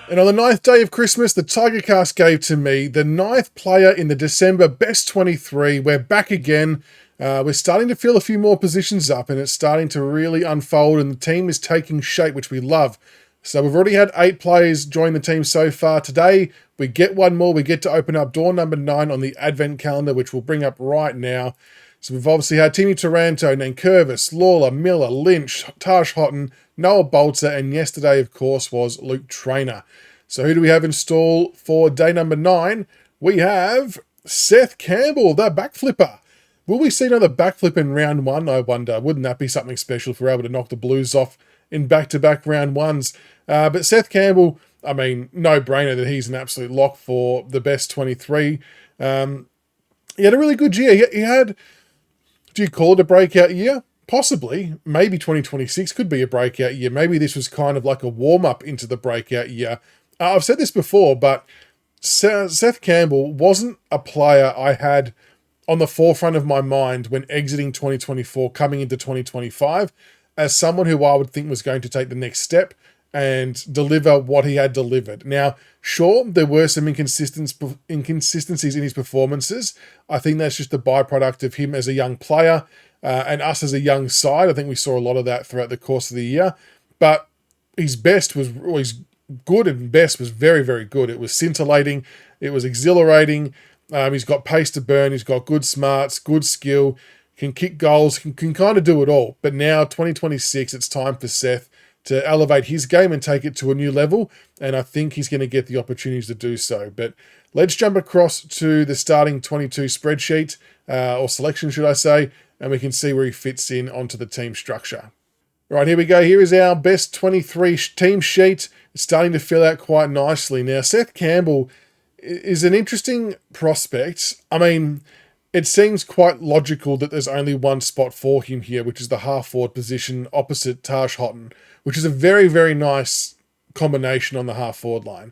And on the ninth day of Christmas, the Tigercast gave to me the ninth player in the December Best 23. We're back again. We're starting to fill a few more positions up, and it's starting to really unfold, and the team is taking shape, which we love. So we've already had 8 players join the team so far. Today, we get one more. We get to open up door number 9 on the Advent calendar, which we'll bring up right now. So we've obviously had Timmy Taranto, Nankervis, Lawler, Miller, Lynch, Tash Houghton, Noah Bolter, and yesterday, of course, was Luke Trainer. So who do we have installed for day number 9? We have Seth Campbell, the backflipper. Will we see another backflip in round 1, I wonder? Wouldn't that be something special if we're able to knock the Blues off in back-to-back round 1s? But Seth Campbell, I mean, no-brainer that he's an absolute lock for the best 23. He had a really good year. He had, do you call it a breakout year? Possibly. Maybe 2026 could be a breakout year. Maybe this was kind of like a warm-up into the breakout year. I've said this before, but Seth Campbell wasn't a player I had on the forefront of my mind when exiting 2024, coming into 2025, as someone who I would think was going to take the next step and deliver what he had delivered. Now, sure, there were some inconsistencies in his performances. I think that's just a byproduct of him as a young player and us as a young side. I think we saw a lot of that throughout the course of the year. But his best was always good, and best was very, very good. It was scintillating. It was exhilarating. He's got pace to burn. He's got good smarts, good skill, can kick goals, can kind of do it all. But now, 2026, it's time for Seth to elevate his game and take it to a new level, and I think he's going to get the opportunities to do so. But let's jump across to the starting 22 spreadsheet, or selection, should I say, and we can see where he fits in onto the team structure. Right, here we go. Here is our best 23 team sheet. It's starting to fill out quite nicely. Now, Seth Campbell is an interesting prospect. I mean, it seems quite logical that there's only one spot for him here, which is the half-forward position opposite Tash Houghton, which is a very, very nice combination on the half-forward line.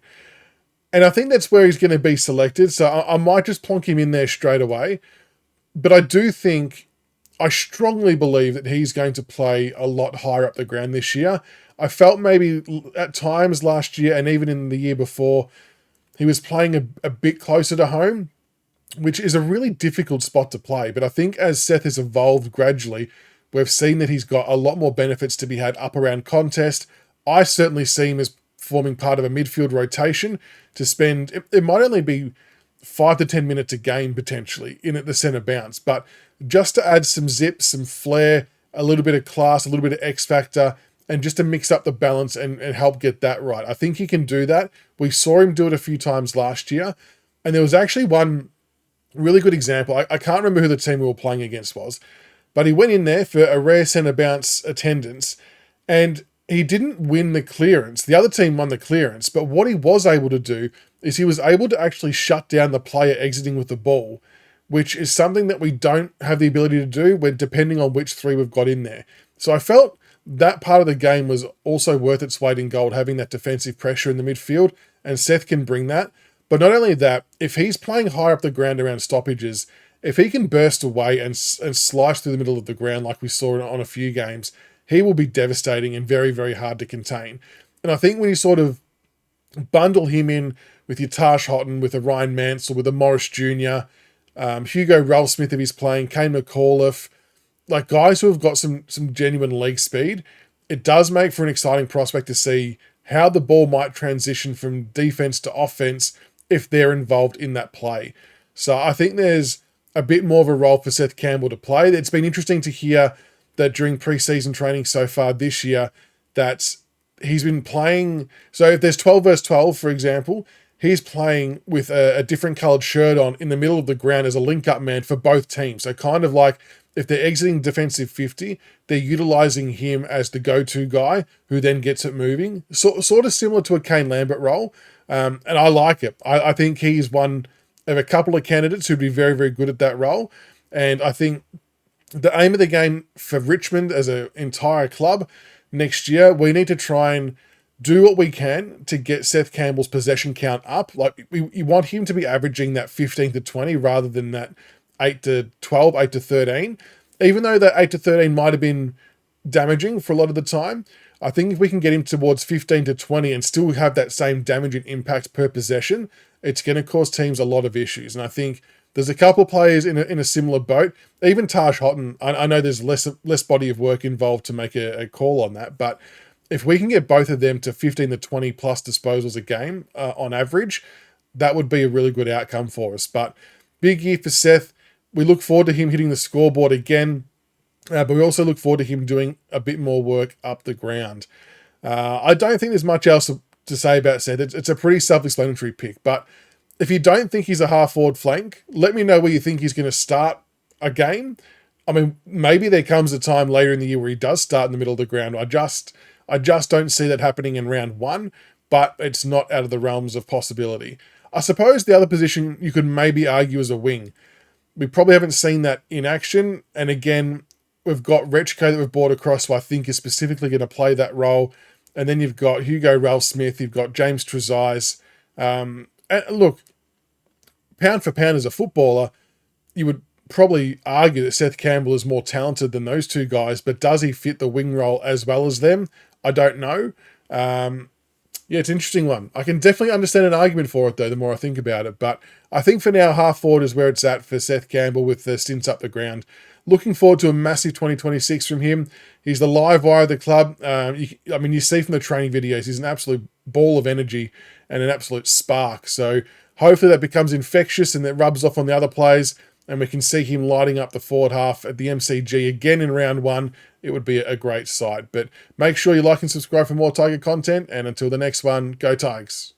And I think that's where he's going to be selected, so I might just plonk him in there straight away. But I strongly believe that he's going to play a lot higher up the ground this year. I felt maybe at times last year and even in the year before, he was playing a bit closer to home, which is a really difficult spot to play. But I think as Seth has evolved gradually, we've seen that he's got a lot more benefits to be had up around contest. I certainly see him as forming part of a midfield rotation to spend, it might only be 5 to 10 minutes a game potentially in at the centre bounce, but just to add some zip, some flair, a little bit of class, a little bit of X factor, and just to mix up the balance and help get that right. I think he can do that. We saw him do it a few times last year, and there was actually one really good example. I can't remember who the team we were playing against was, but he went in there for a rare centre bounce attendance, and he didn't win the clearance. The other team won the clearance, but what he was able to do is he was able to actually shut down the player exiting with the ball, which is something that we don't have the ability to do when depending on which 3 we've got in there. So I felt that part of the game was also worth its weight in gold, having that defensive pressure in the midfield, and Seth can bring that. But not only that, if he's playing high up the ground around stoppages, if he can burst away and slice through the middle of the ground like we saw on a few games, he will be devastating and very, very hard to contain. And I think when you sort of bundle him in with your Tash Houghton, with a Ryan Mansell, with a Morris Jr., Hugo Ralphsmith if he's playing, Kane McAuliffe, like guys who have got some genuine league speed, it does make for an exciting prospect to see how the ball might transition from defense to offense if they're involved in that play. So I think there's a bit more of a role for Seth Campbell to play. It's been interesting to hear that during preseason training so far this year that he's been playing. So if there's 12 versus 12, for example, he's playing with a different coloured shirt on in the middle of the ground as a link-up man for both teams. So kind of like if they're exiting defensive 50, they're utilising him as the go-to guy who then gets it moving. Sort of similar to a Kane Lambert role. And I like it. I think he's one of a couple of candidates who'd be very, very good at that role. And I think the aim of the game for Richmond as an entire club next year, we need to try and do what we can to get Seth Campbell's possession count up. Like we want him to be averaging that 15 to 20 rather than that 8 to 12, 8 to 13. Even though that 8 to 13 might have been damaging for a lot of the time, I think if we can get him towards 15 to 20 and still have that same damage and impact per possession, it's going to cause teams a lot of issues. And I think there's a couple of players in a similar boat. Even Taj Houghton, I know there's less body of work involved to make a call on that, but if we can get both of them to 15 to 20 plus disposals a game on average, that would be a really good outcome for us. But big year for Seth. We look forward to him hitting the scoreboard again, but we also look forward to him doing a bit more work up the ground. I don't think there's much else to say about Seth. It's a pretty self-explanatory pick, but if you don't think he's a half-forward flank, let me know where you think he's going to start a game. I mean, maybe there comes a time later in the year where he does start in the middle of the ground. I just don't see that happening in round one, but it's not out of the realms of possibility. I suppose the other position you could maybe argue is a wing. We probably haven't seen that in action, and again, we've got Rechko that we've brought across who I think is specifically going to play that role, and then you've got Hugo Ralph-Smith, you've got James Trezise. And look, pound for pound as a footballer, you would probably argue that Seth Campbell is more talented than those two guys, but does he fit the wing role as well as them? I don't know. Yeah, it's an interesting one. I can definitely understand an argument for it, though, the more I think about it. But I think for now, half forward is where it's at for Seth Campbell with the stints up the ground. Looking forward to a massive 2026 from him. He's the live wire of the club. You see from the training videos, he's an absolute ball of energy and an absolute spark. So hopefully that becomes infectious and that rubs off on the other players, and we can see him lighting up the forward half at the MCG again in round one. It would be a great sight. But make sure you like and subscribe for more Tiger content. And until the next one, go Tigers.